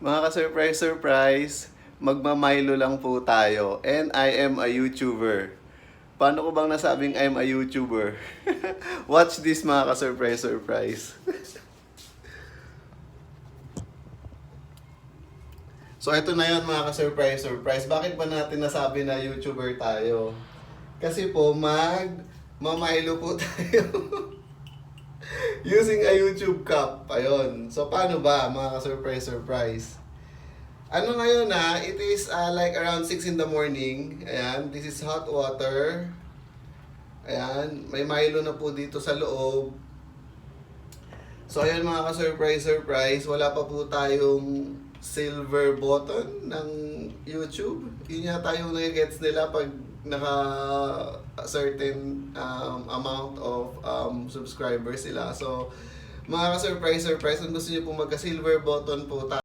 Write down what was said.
Mga ka-surprise, magmamilo lang po tayo. And I am a YouTuber. Paano ko bang nasabing I'm a YouTuber? Watch this mga ka-surprise. So ito na yun mga ka-surprise. Bakit ba natin nasabi na YouTuber tayo? Kasi po mamilo po tayo. Using a YouTube cup. Ayun. So paano ba mga ka-surprise? Ano ngayon it is like around 6 in the morning. Ayan, this is hot water. Ayan, may Milo na po dito sa loob. So ayan mga ka-surprise. Wala pa po tayong silver button ng YouTube. Yun yata yung nagigets nila pag naka certain amount of subscribers sila. So mga ka-surprise, kung gusto niyo po magka silver button po